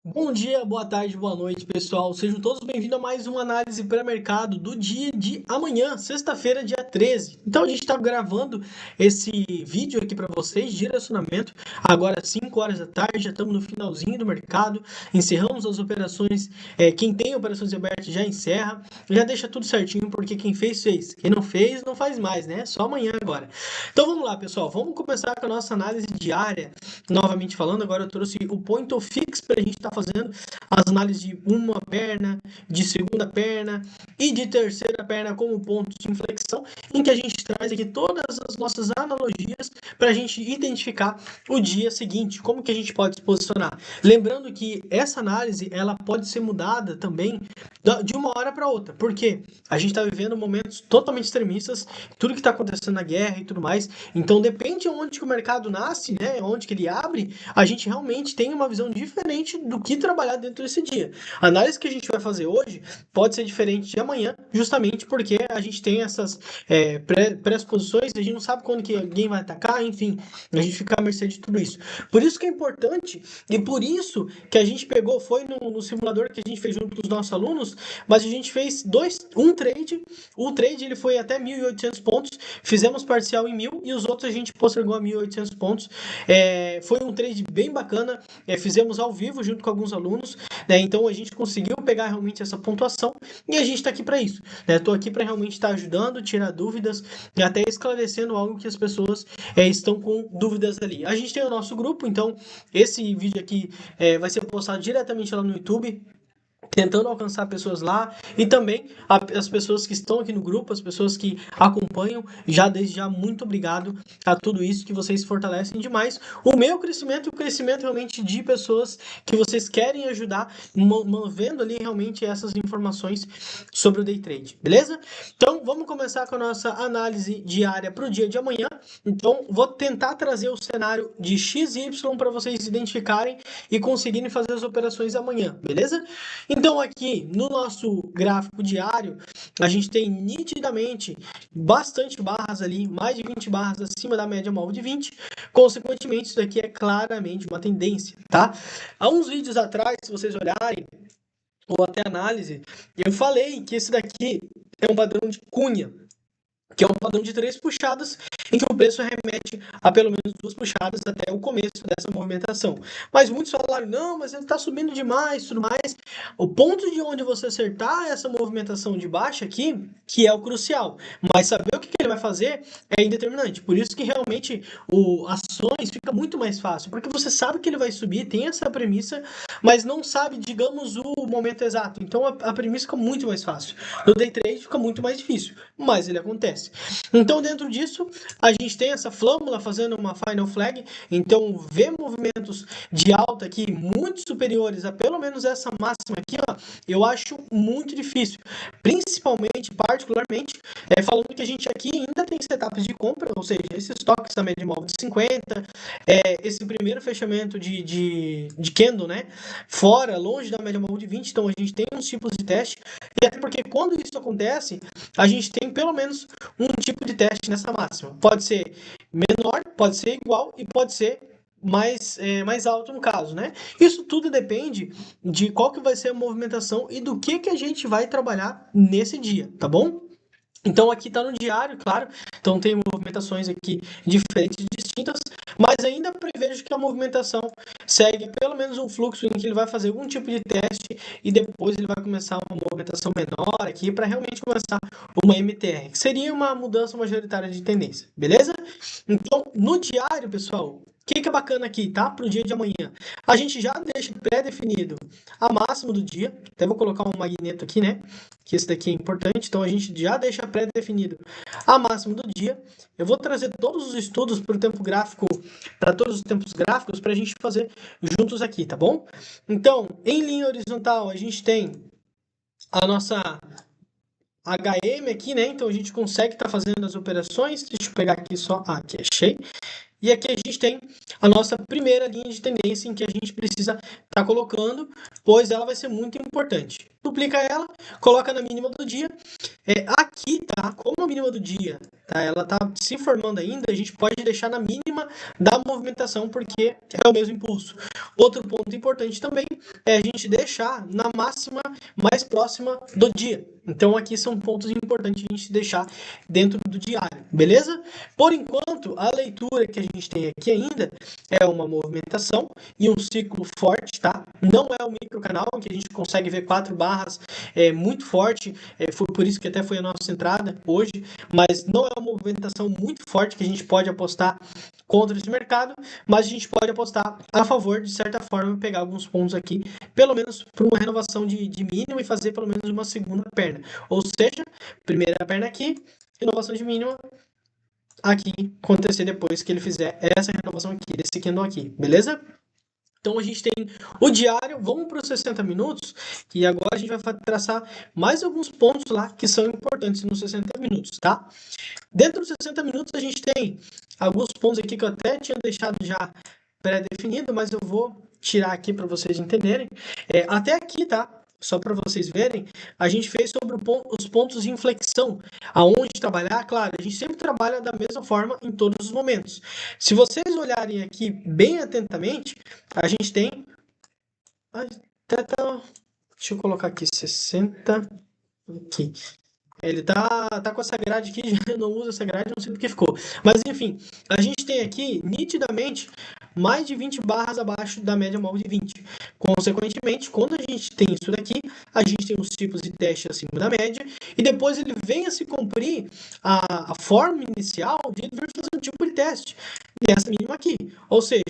Bom dia, boa tarde, boa noite, pessoal. Sejam todos bem-vindos a mais uma análise pré-mercado do dia de amanhã, sexta-feira, dia 13. Então, a gente está gravando esse vídeo aqui para vocês, direcionamento, agora às 5 horas da tarde, já estamos no finalzinho do mercado, encerramos as operações, quem tem operações abertas já encerra, já deixa tudo certinho, porque quem fez, fez. Quem não fez, não faz mais, né? Só amanhã agora. Então, vamos lá, pessoal, vamos começar com a nossa análise diária. Novamente falando, agora eu trouxe o Point of Fix para a gente estar fazendo as análises de uma perna, de segunda perna e de terceira perna como pontos de inflexão, em que a gente traz aqui todas as nossas analogias para a gente identificar o dia seguinte, como que a gente pode se posicionar. Lembrando que essa análise ela pode ser mudada também de uma hora para outra, porque a gente está vivendo momentos totalmente extremistas, tudo que está acontecendo na guerra e tudo mais, então depende de onde que o mercado nasce, né, onde que ele abre, a gente realmente tem uma visão diferente do que trabalhar dentro desse dia. A análise que a gente vai fazer hoje pode ser diferente de amanhã, justamente porque a gente tem essas pré-exposições, a gente não sabe quando que alguém vai atacar, enfim, a gente fica à mercê de tudo isso. Por isso que é importante, e por isso que a gente pegou, foi no simulador que a gente fez junto com os nossos alunos, mas a gente fez um trade, o trade ele foi até 1.800 pontos, fizemos parcial em 1.000 e os outros a gente postergou a 1.800 pontos. Foi um trade bem bacana, fizemos ao vivo junto com alguns alunos, né? Então a gente conseguiu pegar realmente essa pontuação e a gente está aqui para isso. Estou aqui para realmente estar ajudando, tirar dúvidas e até esclarecendo algo que as pessoas estão com dúvidas ali. A gente tem o nosso grupo, então esse vídeo aqui vai ser postado diretamente lá no YouTube, tentando alcançar pessoas lá e também as pessoas que estão aqui no grupo, as pessoas que acompanham, já desde já muito obrigado a tudo isso que vocês fortalecem demais o meu crescimento e o crescimento realmente de pessoas que vocês querem ajudar, movendo ali realmente essas informações sobre o day trade, beleza? Então vamos começar com a nossa análise diária para o dia de amanhã. Então vou tentar trazer o cenário de XY para vocês identificarem e conseguirem fazer as operações amanhã, beleza? Então, aqui no nosso gráfico diário, a gente tem nitidamente bastante barras ali, mais de 20 barras acima da média móvel de 20. Consequentemente, isso daqui é claramente uma tendência, tá? Há uns vídeos atrás, se vocês olharem, ou até análise, eu falei que esse daqui é um padrão de cunha, que é um padrão de 3 puxadas, em que o preço remete a pelo menos 2 puxadas até o começo dessa movimentação. Mas muitos falaram, não, mas ele está subindo demais, tudo mais. O ponto de onde você acertar essa movimentação de baixa aqui, que é o crucial. Mas saber o que ele vai fazer é indeterminante. Por isso que realmente ações fica muito mais fácil, porque você sabe que ele vai subir, tem essa premissa, mas não sabe, digamos, o momento exato. Então a premissa fica muito mais fácil. No day trade fica muito mais difícil, mas ele acontece. Então, dentro disso, a gente tem essa flâmula fazendo uma final flag. Então, ver movimentos de alta aqui muito superiores a pelo menos essa máxima aqui, ó, eu acho muito difícil. Principalmente, particularmente, falando que a gente aqui ainda tem setups de compra, ou seja, esses toques da média móvel de 50, esse primeiro fechamento de candle, né, fora, longe da média móvel de 20, então a gente tem uns tipos de teste, e até porque quando isso acontece, a gente tem pelo menos um tipo de teste nessa máxima. Pode ser menor, pode ser igual e pode ser mais alto no caso, né? Isso tudo depende de qual que vai ser a movimentação e do que a gente vai trabalhar nesse dia, tá bom? Então aqui está no diário, claro, então tem movimentações aqui diferentes e distintas, mas ainda prevejo que a movimentação segue pelo menos um fluxo em que ele vai fazer algum tipo de teste e depois ele vai começar uma movimentação menor aqui para realmente começar uma MTR, que seria uma mudança majoritária de tendência, beleza? Então no diário, pessoal, o que é bacana aqui, tá? Para o dia de amanhã. A gente já deixa pré-definido a máxima do dia. Até vou colocar um magneto aqui, né? Que esse daqui é importante. Então, a gente já deixa pré-definido a máxima do dia. Eu vou trazer todos os estudos para o tempo gráfico, para todos os tempos gráficos, para a gente fazer juntos aqui, tá bom? Então, em linha horizontal, a gente tem a nossa HM aqui, né? Então, a gente consegue estar fazendo as operações. Deixa eu pegar aqui só. Ah, aqui, achei. E aqui a gente tem a nossa primeira linha de tendência em que a gente precisa estar colocando, pois ela vai ser muito importante. Duplica ela, coloca na mínima do dia. Aqui, tá? Como a mínima do dia tá? Ela está se formando ainda, a gente pode deixar na mínima da movimentação, porque é o mesmo impulso. Outro ponto importante também é a gente deixar na máxima mais próxima do dia. Então, aqui são pontos importantes a gente deixar dentro do diário, beleza? Por enquanto, a leitura que a gente tem aqui ainda é uma movimentação e um ciclo forte, tá? Não é o microcanal, que a gente consegue ver 4 barras muito forte, foi por isso que até foi a nossa entrada hoje, mas não é uma movimentação muito forte que a gente pode apostar contra esse mercado, mas a gente pode apostar a favor, de certa forma, pegar alguns pontos aqui, pelo menos para uma renovação de mínimo e fazer pelo menos uma segunda perna. Ou seja, primeira perna aqui, renovação de mínima aqui, acontecer depois que ele fizer essa renovação aqui, desse candle aqui, beleza? Então a gente tem o diário, vamos para os 60 minutos, e agora a gente vai traçar mais alguns pontos lá que são importantes nos 60 minutos, tá? Dentro dos 60 minutos a gente tem alguns pontos aqui que eu até tinha deixado já pré-definido, mas eu vou tirar aqui para vocês entenderem. Até aqui, tá? Só para vocês verem, a gente fez sobre os pontos de inflexão, aonde trabalhar. Claro, a gente sempre trabalha da mesma forma em todos os momentos. Se vocês olharem aqui bem atentamente, a gente tem... Deixa eu colocar aqui 60... Aqui. Ele tá com essa grade aqui, eu não uso essa grade, não sei do que ficou. Mas enfim, a gente tem aqui, nitidamente, mais de 20 barras abaixo da média móvel de 20. Consequentemente, quando a gente tem isso daqui, a gente tem os tipos de teste acima da média, e depois ele vem a se cumprir a forma inicial de ele vir fazer um tipo de teste, nessa mínima aqui. Ou seja,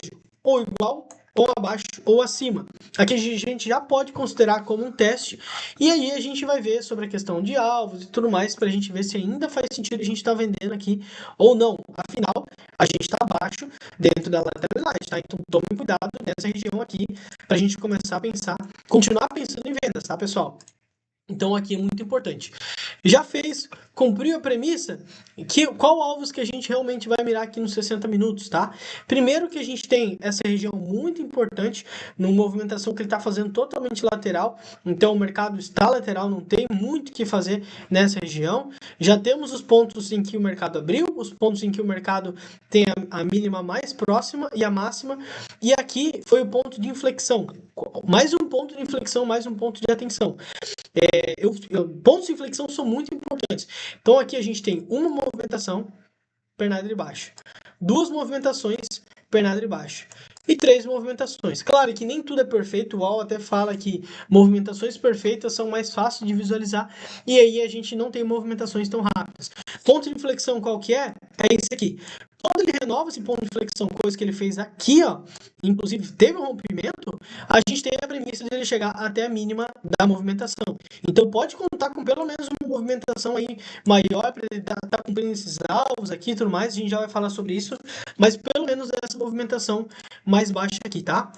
ou igual, ou abaixo, ou acima. Aqui a gente já pode considerar como um teste, e aí a gente vai ver sobre a questão de alvos e tudo mais, para a gente ver se ainda faz sentido a gente estar vendendo aqui ou não. Afinal, a gente está abaixo dentro da lateralidade, tá? Então tome cuidado nessa região aqui, para a gente começar a pensar, continuar pensando em vendas, tá, pessoal? Então aqui é muito importante. Já fez, cumpriu a premissa, qual alvos que a gente realmente vai mirar aqui nos 60 minutos, tá? Primeiro que a gente tem essa região muito importante, numa movimentação que ele está fazendo totalmente lateral, então o mercado está lateral, não tem muito o que fazer nessa região. Já temos os pontos em que o mercado abriu, os pontos em que o mercado tem a mínima mais próxima e a máxima, e aqui foi o ponto de inflexão. Mais um ponto de inflexão, mais um ponto de atenção. Pontos de inflexão são muito importantes. Então aqui a gente tem uma movimentação, pernada de baixo. 2 movimentações, pernada de baixo. E 3 movimentações. Claro que nem tudo é perfeito, o UOL até fala que movimentações perfeitas são mais fáceis de visualizar, e aí a gente não tem movimentações tão rápidas. Ponto de inflexão qual que é? É esse aqui. Quando ele renova esse ponto de inflexão, coisa que ele fez aqui, ó, inclusive teve um rompimento, a gente tem a premissa de ele chegar até a mínima da movimentação. Então pode contar com pelo menos uma movimentação aí maior para ele tá cumprindo esses alvos aqui e tudo mais, a gente já vai falar sobre isso, mas pelo menos essa movimentação mais baixa aqui, tá?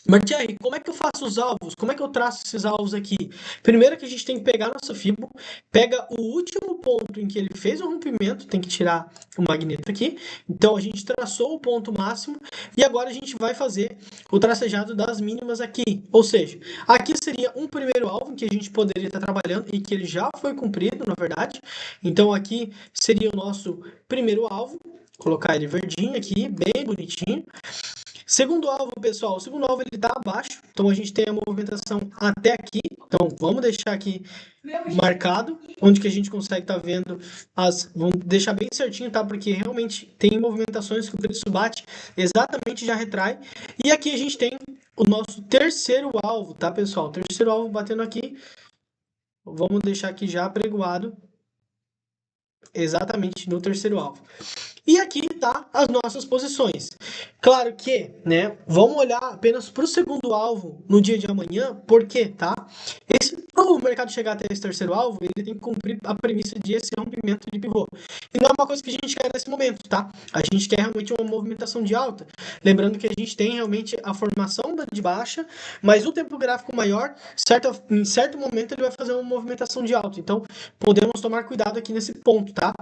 Mas, Thierry, como é que eu faço os alvos? Como é que eu traço esses alvos aqui? Primeiro que a gente tem que pegar nossa Fibo, pega o último ponto em que ele fez o rompimento, tem que tirar o magneto aqui. Então, a gente traçou o ponto máximo e agora a gente vai fazer o tracejado das mínimas aqui. Ou seja, aqui seria um primeiro alvo que a gente poderia estar trabalhando e que ele já foi cumprido, na verdade. Então, aqui seria o nosso primeiro alvo. Vou colocar ele verdinho aqui, bem bonitinho. Segundo alvo, pessoal, o segundo alvo ele está abaixo, então a gente tem a movimentação até aqui, então vamos deixar aqui marcado, onde que a gente consegue estar vendo vamos deixar bem certinho, tá? Porque realmente tem movimentações que o preço bate, exatamente já retrai, e aqui a gente tem o nosso terceiro alvo, tá, pessoal? Terceiro alvo batendo aqui, vamos deixar aqui já apregoado, exatamente no terceiro alvo. E aqui tá as nossas posições. Claro que, né, vamos olhar apenas para o segundo alvo no dia de amanhã, porque, tá? Para o mercado chegar até esse terceiro alvo, ele tem que cumprir a premissa de esse rompimento de pivô. E não é uma coisa que a gente quer nesse momento, tá? A gente quer realmente uma movimentação de alta. Lembrando que a gente tem realmente a formação de baixa, mas o tempo gráfico maior, em certo momento ele vai fazer uma movimentação de alta. Então, podemos tomar cuidado aqui nesse ponto, tá?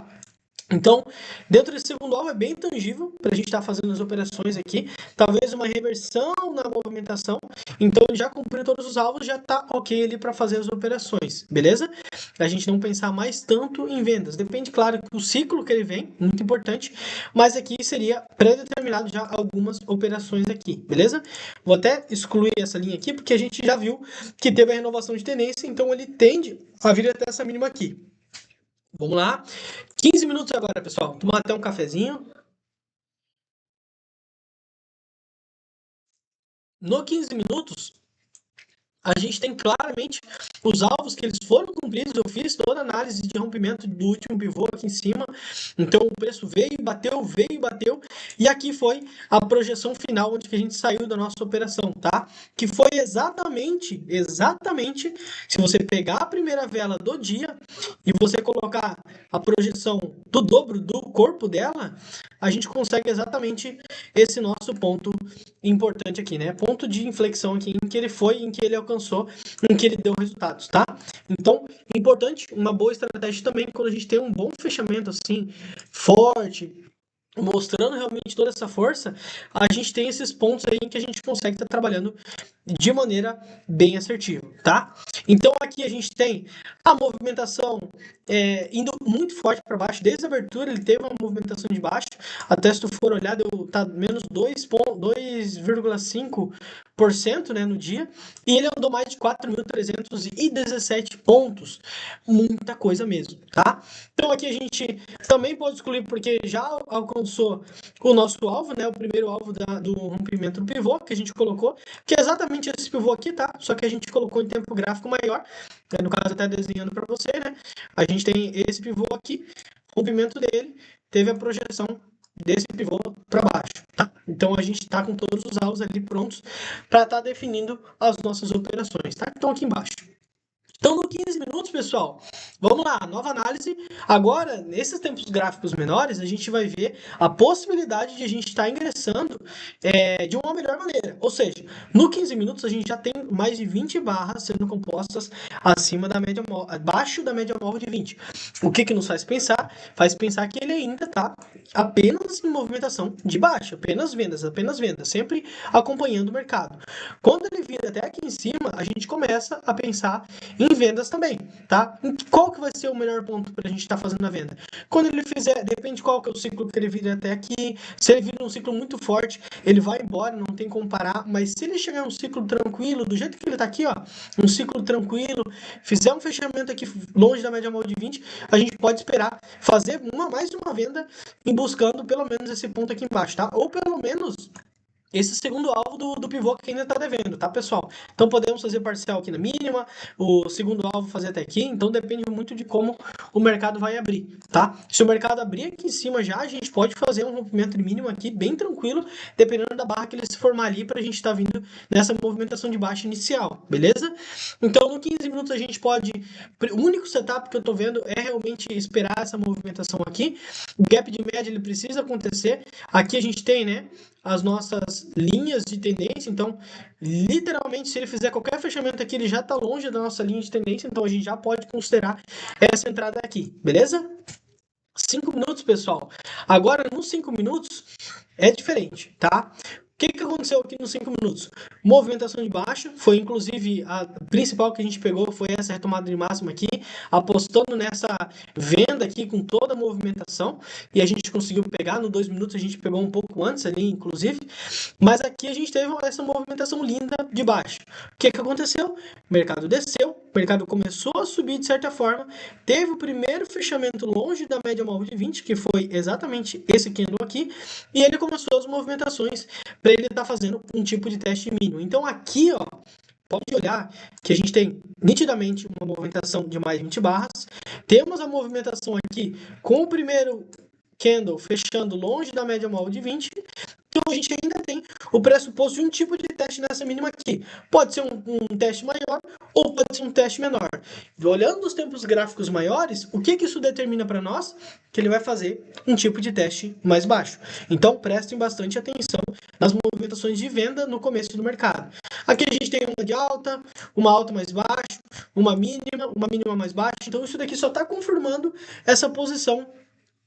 Então, dentro desse segundo alvo é bem tangível para a gente estar fazendo as operações aqui. Talvez uma reversão na movimentação. Então, já cumpriu todos os alvos, já está ok ali para fazer as operações, beleza? A gente não pensar mais tanto em vendas. Depende, claro, do ciclo que ele vem, muito importante. Mas aqui seria pré-determinado já algumas operações aqui, beleza? Vou até excluir essa linha aqui, porque a gente já viu que teve a renovação de tendência, então ele tende a vir até essa mínima aqui. Vamos lá. 15 minutos agora, pessoal. Tomar até um cafezinho. No 15 minutos, a gente tem claramente os alvos que eles foram cumpridos. Eu fiz toda a análise de rompimento do último pivô aqui em cima. Então o preço veio e bateu. E aqui foi a projeção final onde que a gente saiu da nossa operação, tá? Que foi exatamente, se você pegar a primeira vela do dia e você colocar a projeção do dobro do corpo dela, a gente consegue exatamente esse nosso ponto importante aqui, né? Ponto de inflexão aqui em que ele foi, em que ele alcançou, em que ele deu resultados, tá? Então, importante, uma boa estratégia também quando a gente tem um bom fechamento assim, forte, mostrando realmente toda essa força, a gente tem esses pontos aí em que a gente consegue estar trabalhando de maneira bem assertiva, tá? Então aqui a gente tem a movimentação indo muito forte para baixo, desde a abertura ele teve uma movimentação de baixo, até se tu for olhar, tá menos 2,5%, né, no dia, e ele andou mais de 4.317 pontos, muita coisa mesmo, tá? Então aqui a gente também pode excluir porque já alcançou o nosso alvo, né, o primeiro alvo do rompimento do pivô que a gente colocou, que é exatamente esse pivô aqui, tá? Só que a gente colocou em tempo gráfico maior, no caso até desenhando para você, né? A gente tem esse pivô aqui, rompimento dele, teve a projeção desse pivô para baixo, tá? Então a gente está com todos os alvos ali prontos para estar definindo as nossas operações, tá? Então aqui embaixo. Então, no 15 minutos, pessoal, vamos lá, nova análise. Agora, nesses tempos gráficos menores, a gente vai ver a possibilidade de a gente estar ingressando de uma melhor maneira. Ou seja, no 15 minutos, a gente já tem mais de 20 barras sendo compostas acima da média abaixo da média móvel de 20. O que nos faz pensar? Faz pensar que ele ainda está apenas em movimentação de baixa, apenas vendas, sempre acompanhando o mercado. Quando ele vir até aqui em cima, a gente começa a pensar em vendas também, tá? Qual que vai ser o melhor ponto para a gente estar fazendo a venda? Quando ele fizer, depende qual que é o ciclo que ele vir até aqui. Se ele vir um ciclo muito forte, ele vai embora, não tem como parar. Mas se ele chegar um ciclo tranquilo, do jeito que ele está aqui, ó, um ciclo tranquilo, fizer um fechamento aqui longe da média móvel de 20, a gente pode esperar fazer mais uma venda em buscando pelo menos esse ponto aqui embaixo, tá? Ou pelo menos esse segundo alvo do pivô que ainda está devendo, tá, pessoal? Então podemos fazer parcial aqui na mínima, o segundo alvo fazer até aqui, então depende muito de como o mercado vai abrir, tá? Se o mercado abrir aqui em cima já, a gente pode fazer um rompimento de mínimo aqui bem tranquilo, dependendo da barra que ele se formar ali, para a gente estar vindo nessa movimentação de baixa inicial, beleza? Então no 15 minutos a gente pode, o único setup que eu tô vendo é realmente esperar essa movimentação aqui, o gap de média ele precisa acontecer, aqui a gente tem, né, as nossas linhas de tendência, então literalmente se ele fizer qualquer fechamento aqui, ele já está longe da nossa linha de tendência, então a gente já pode considerar essa entrada aqui, beleza? 5 minutos, pessoal. Agora, nos 5 minutos, é diferente, tá? O que aconteceu aqui nos 5 minutos? Movimentação de baixa, foi inclusive a principal que a gente pegou, foi essa retomada de máxima aqui, apostando nessa venda aqui com toda a movimentação, e a gente conseguiu pegar, no 2 minutos a gente pegou um pouco antes ali, inclusive, mas aqui a gente teve essa movimentação linda de baixo. O que aconteceu? O mercado desceu, o mercado começou a subir de certa forma, teve o primeiro fechamento longe da média móvel de 20, que foi exatamente esse candle aqui, e ele começou as movimentações para ele estar fazendo um tipo de teste mínimo. Então aqui, ó, pode olhar que a gente tem nitidamente uma movimentação de mais 20 barras, temos a movimentação aqui com o primeiro candle fechando longe da média móvel de 20, então a gente ainda tem o pressuposto de um tipo de teste nessa mínima aqui. Pode ser um teste maior ou pode ser um teste menor. Olhando os tempos gráficos maiores, o que isso determina para nós? Que ele vai fazer um tipo de teste mais baixo. Então prestem bastante atenção nas movimentações de venda no começo do mercado. Aqui a gente tem uma de alta, uma alta mais baixa, uma mínima mais baixa. Então isso daqui só está confirmando essa posição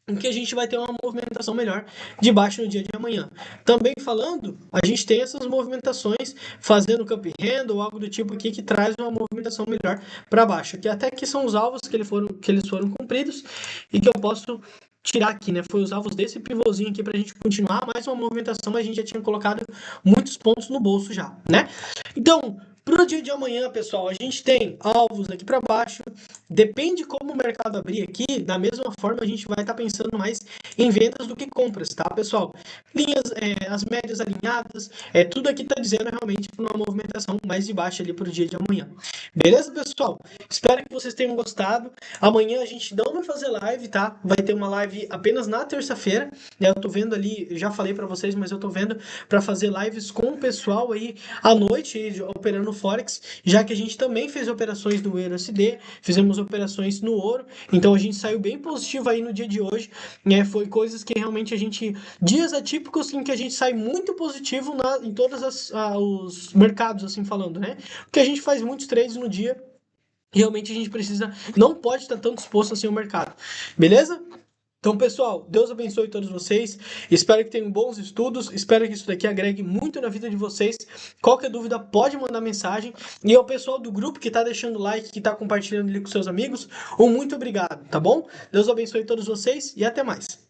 em que a gente vai ter uma movimentação melhor de baixo no dia de amanhã. Também falando, a gente tem essas movimentações fazendo cup handle ou algo do tipo aqui que traz uma movimentação melhor para baixo, que até que são os alvos que eles foram cumpridos e que eu posso tirar aqui, né? Foi os alvos desse pivôzinho aqui para a gente continuar mais uma movimentação, mas a gente já tinha colocado muitos pontos no bolso já, né? Então, para o dia de amanhã, pessoal, a gente tem alvos aqui para baixo. Depende como o mercado abrir aqui, da mesma forma a gente vai estar pensando mais em vendas do que compras, tá, pessoal? Linhas, as médias alinhadas, tudo aqui está dizendo realmente para uma movimentação mais de baixa ali para o dia de amanhã. Beleza, pessoal? Espero que vocês tenham gostado. Amanhã a gente não vai fazer live, tá? Vai ter uma live apenas na terça-feira. Né? Eu tô vendo ali, já falei para vocês, mas eu tô vendo para fazer lives com o pessoal aí à noite, operando Forex, já que a gente também fez operações no USD, fizemos operações no ouro, então a gente saiu bem positivo aí no dia de hoje, né? Foi coisas que realmente a gente, dias atípicos em que a gente sai muito positivo em todos os mercados, assim falando, né? Porque a gente faz muitos trades no dia, realmente a gente precisa, não pode estar tão disposto assim ao mercado, beleza? Então, pessoal, Deus abençoe todos vocês. Espero que tenham bons estudos. Espero que isso daqui agregue muito na vida de vocês. Qualquer dúvida, pode mandar mensagem. E ao pessoal do grupo que está deixando like, que está compartilhando ali com seus amigos, um muito obrigado, tá bom? Deus abençoe todos vocês e até mais.